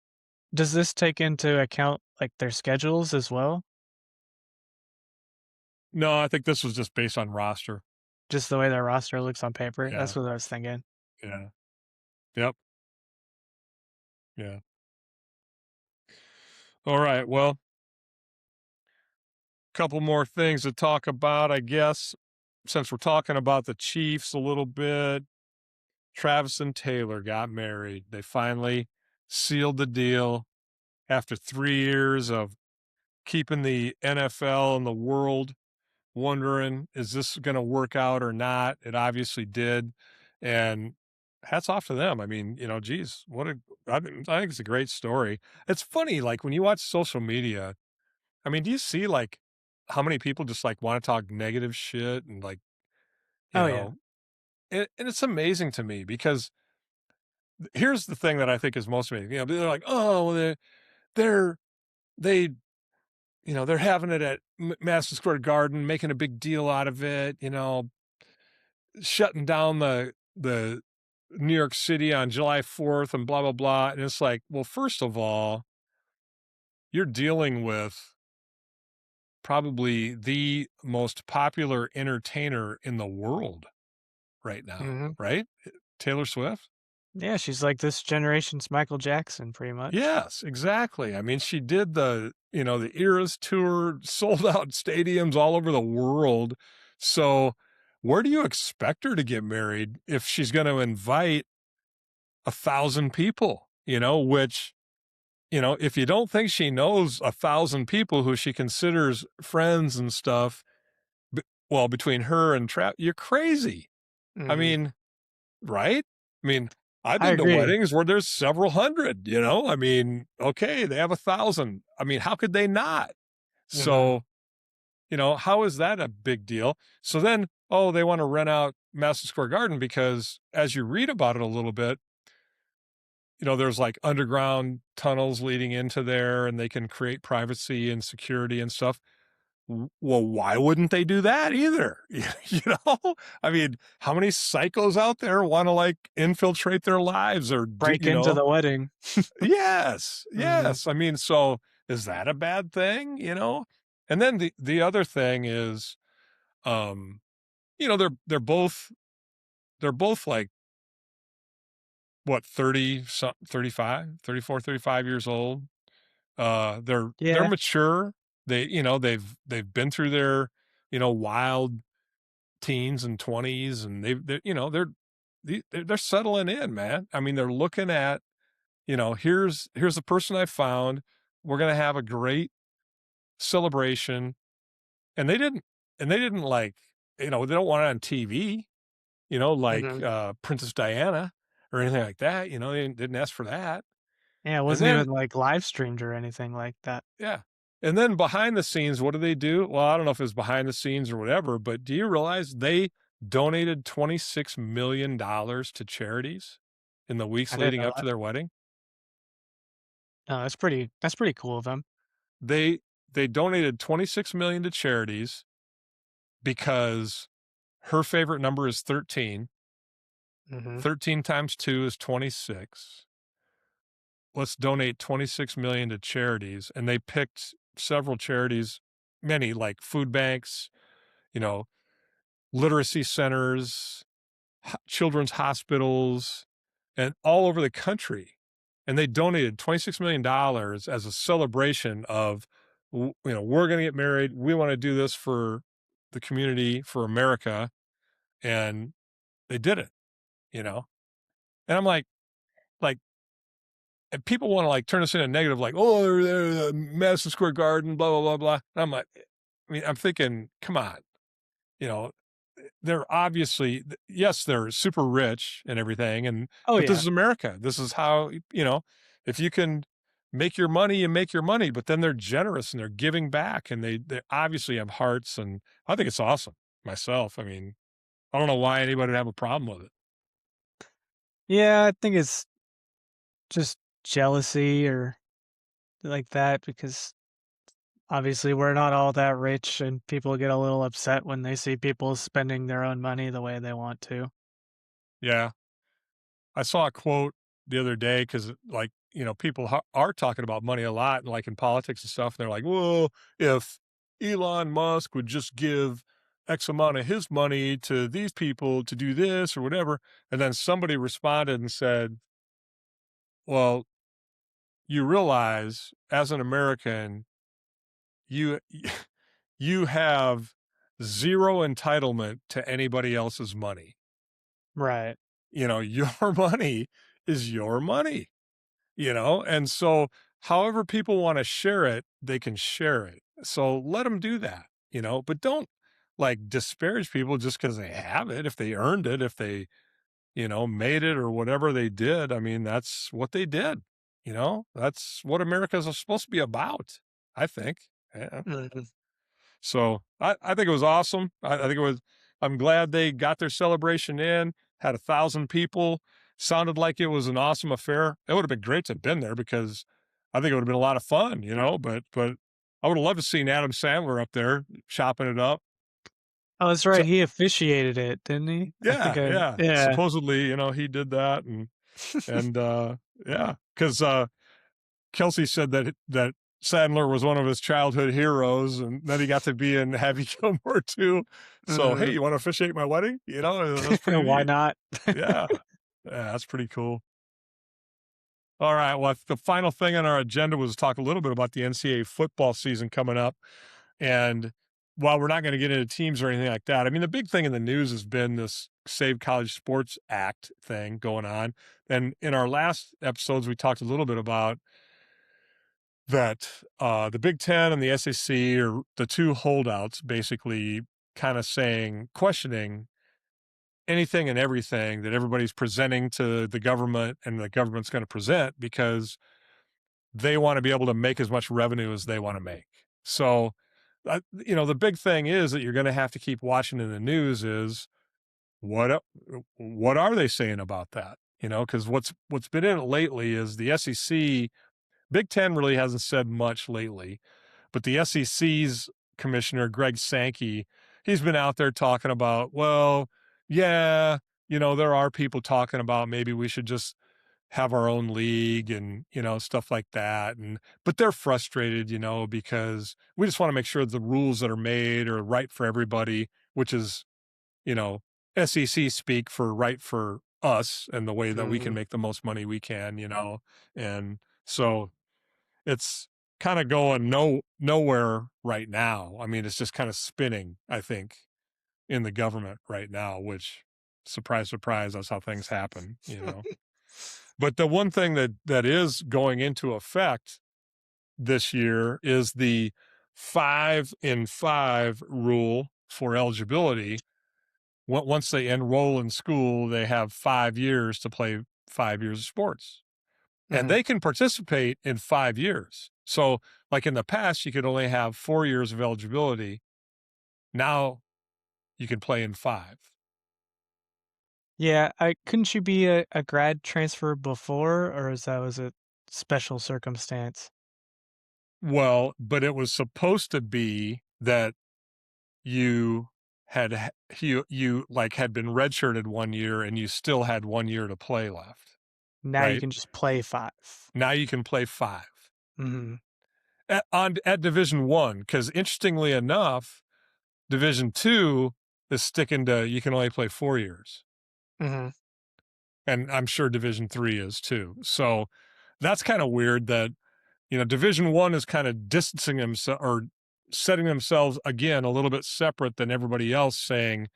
does this take into account, like, their schedules as well? no, I think this was just based on roster. Just the way their roster looks on paper? Yeah. That's what I was thinking. Yeah. Yep. Yeah. All right. Well, couple more things to talk about, I guess, since we're talking about the Chiefs a little bit. Travis and Taylor got married. They finally sealed the deal after 3 years of keeping the NFL and the world wondering, is this going to work out or not? It obviously did. And hats off to them. I mean, geez, I think it's a great story. It's funny, like when you watch social media, I mean, do you see like how many people just like want to talk negative shit and like, you Oh, yeah. know, and it's amazing to me because here's the thing that I think is most amazing. They're like, oh, well, they're, they, they're having it at Madison Square Garden, making a big deal out of it, shutting down the New York City on July 4th and blah, blah, blah. And it's like, well, first of all, you're dealing with probably the most popular entertainer in the world right now, Mhm. right? Taylor Swift? Yeah, she's like this generation's Michael Jackson, pretty much. Yes, exactly. I mean, she did the Eras tour, sold out stadiums all over the world. So, where do you expect her to get married if she's going to invite 1,000 people? Which, if you don't think she knows 1,000 people who she considers friends and stuff, well, between her and Trap, you're crazy. I Mhm. mean, right? I mean, I've I been to agree. weddings where there's several hundred, I mean, okay, they have 1,000. I mean, how could they not? Mhm. So, how is that a big deal? So then, oh, they want to rent out Madison Square Garden because as you read about it a little bit, there's like underground tunnels leading into there and they can create privacy and security and stuff. Well, why wouldn't they do that either? You know, I mean, how many psychos out there want to like infiltrate their lives or do, Break into the wedding. yes, Mhm. yes. I mean, so is that a bad thing? And then the other thing is, um, they're both like what 30, 35, 34, 35 years old. They're Yeah. mature. They've been through their, wild teens and 20s and they're settling in, man. I mean, they're looking at, here's the person I found. We're going to have a great celebration. And they didn't like, they don't want it on TV, like Mhm. Princess Diana or anything like that. They didn't ask for that. Yeah, it And wasn't then even, like, live streamed or anything like that. yeah. And then behind the scenes, what do they do? Well, I don't know if it's behind the scenes or whatever, but do you realize they donated $26 million to charities in the weeks I didn't leading know up to that. their wedding? No, that's pretty cool of them. They donated 26 million to charities because her favorite number is 13 Mhm. 13 times 2 is 26. Let's donate 26 million to charities. And they picked several charities, many like food banks, you know, literacy centers, children's hospitals, and all over the country. And they donated $26 million dollars as a celebration of, we're going to get married. We want to do this for the community, for America. And they did it, you know? And I'm like, and people want to like turn this into negative, like, oh, they're Madison Square Garden, blah, blah, blah, blah. And I'm like, I'm thinking, come on, you know, they're obviously, yes, they're super rich and everything. Oh, But this yeah. is America. This is how, if you can make your money, you make your money, but then they're generous and they're giving back and they obviously have hearts. And I think it's awesome myself. I don't know why anybody would have a problem with it. Yeah, I think it's just jealousy or like that because obviously we're not all that rich and people get a little upset when they see people spending their own money the way they want to. Yeah. I saw a quote the other day because, like, people are talking about money a lot, like in politics and stuff. And they're like, well, if Elon Musk would just give X amount of his money to these people to do this or whatever. And then somebody responded and said, well, you realize as an American, you, you have zero entitlement to anybody else's money. Right. Your money is your money. And so however people want to share it, they can share it. So let them do that, but don't like disparage people just because they have it, if they earned it, if they, made it or whatever they did. That's what they did. That's what America is supposed to be about, I think. Yeah. Mhm. So I think it was awesome. I think I'm glad they got their celebration in, had 1,000 people, sounded like it was an awesome affair. It would have been great to have been there because I think it would have been a lot of fun, but I would have loved to seen Adam Sandler up there chopping it up. Oh, that's So right. He officiated it, didn't he? I think yeah, I yeah. yeah. Supposedly, he did that and yeah, because Kelce said that Sandler was one of his childhood heroes, and then he got to be in Happy Gilmore too. So, hey, Mhm. you want to officiate my wedding? That's pretty Why neat. not? Yeah, yeah, that's pretty cool. All right, well, the final thing on our agenda was to talk a little bit about the NCAA football season coming up. And while we're not going to get into teams or anything like that, the big thing in the news has been this Save College Sports Act thing going on. And in our last episodes, we talked a little bit about that the Big Ten and the SEC are the two holdouts, basically kind of questioning anything and everything that everybody's presenting to the government and the government's going to present because they want to be able to make as much revenue as they want to make. So, the big thing is that you're going to have to keep watching in the news is what are they saying about that? Because what's been in it lately is the SEC. Big Ten really hasn't said much lately, but the SEC's commissioner, Greg Sankey, he's been out there talking about, well, yeah, there are people talking about maybe we should just have our own league and, stuff like that. But they're frustrated, because we just want to make sure the rules that are made are right for everybody, which is, you know, SEC speak for right for us and the way that we can Mhm. make the most money we can, and so it's kind of going nowhere right now. It's just kind of spinning, I think, in the government right now, which surprise, surprise, that's how things happen. But the one thing that is going into effect this year is the 5-in-5 rule for eligibility. Once they enroll in school, they have 5 years to play 5 years of sports. And Mhm. they can participate in 5 years. So, like in the past, you could only have 4 years of eligibility. Now you can play in five. Yeah, I couldn't you be a grad transfer before, or was a special circumstance? Well, but it was supposed to be that you you like had been redshirted 1 year and you still had 1 year to play left, Now you right? can just play 5. Now you can play 5 Mhm. at Division 1, because interestingly enough, Division 2 is sticking to you can only play 4 years, Mhm. and I'm sure Division 3 is too. So that's kinda weird that, Division 1 is kinda distancing themselves or setting themselves, again, a little bit separate than everybody else, saying,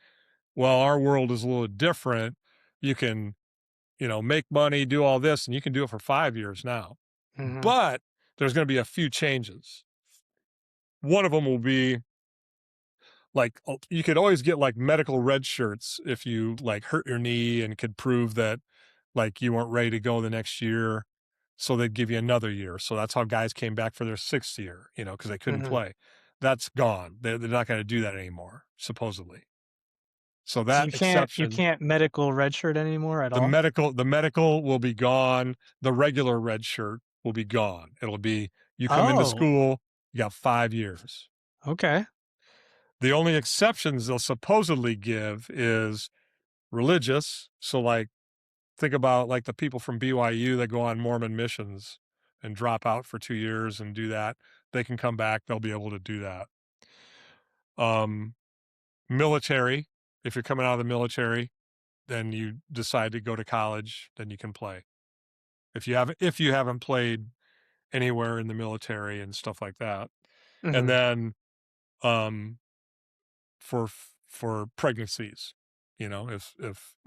"Well, our world is a little different. You can, make money, do all this, and you can do it for 5 years now." Mhm. But there's gonna be a few changes. One of them will be, like, you could always get, like, medical red shirts if you, like, hurt your knee and could prove that, like, you weren't ready to go the next year, so they'd give you another year. So that's how guys came back for their 6th year, because they couldn't Mhm. play. That's gone. They're not gonna do that anymore, supposedly. So So that you exception, can't medical redshirt anymore at all? the medical will be gone, the regular red shirt will be gone. It'll be, you come into Oh, school, you got 5 years. okay. The only exceptions they'll supposedly give is religious. So, like, think about, like, the people from BYU that go on Mormon missions and drop out for 2 years and do that. They can come back, they'll be able to do that. Um, Military, if you're coming out of the military, then you decide to go to college, then you can play. If you haven't played anywhere in the military and stuff like that. And Mhm. then, um, for pregnancies, if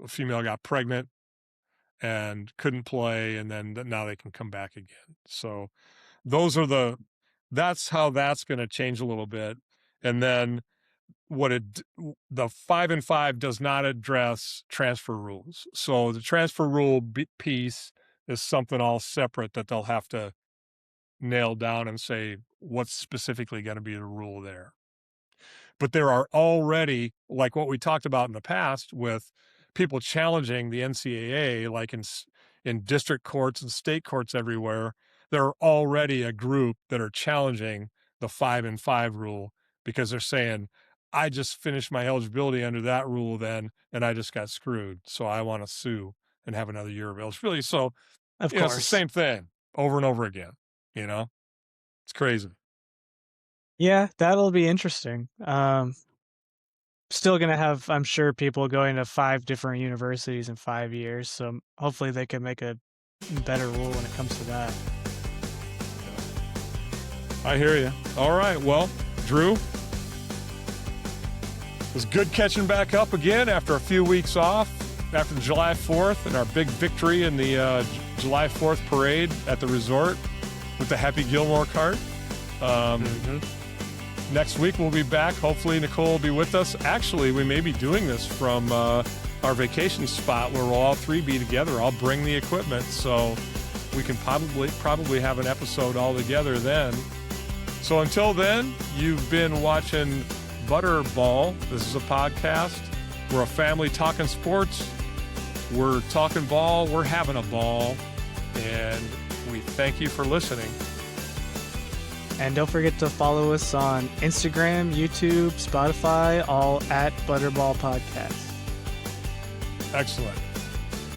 a female got pregnant and couldn't play, and then now they can come back again. So those are that's how that's going to change a little bit. And then the 5-and-5 does not address transfer rules. So the transfer rule piece is something all separate that they'll have to nail down and say what's specifically going to be the rule there. But there are already, like what we talked about in the past, with people challenging the NCAA, like in district courts and state courts everywhere. There are already a group that are challenging the 5-and-5 rule because they're saying, I just finished my eligibility under that rule then, and I just got screwed. So I want to sue and have another year of eligibility. So, Of it's the course. same thing over and over again. It's crazy. Yeah, that'll be interesting. Still gonna have, I'm sure, people going to 5 different universities in 5 years, so hopefully they can make a better rule when it comes to that. I hear you. All right. Well, Drew, it was good catching back up again after a few weeks off after the July 4th and our big victory in the July 4th parade at the resort with the Happy Gilmore cart. Mhm. Next week we'll be back. Hopefully Nicole will be with us. Actually, we may be doing this from our vacation spot where we'll all three be together. I'll bring the equipment, so we can probably have an episode all together then. So until then, you've been watching Butterball. This is a podcast. We're a family talking sports. We're talking ball. We're having a ball. And we thank you for listening. And don't forget to follow us on Instagram, YouTube, Spotify, all at Butterball Podcast. Excellent.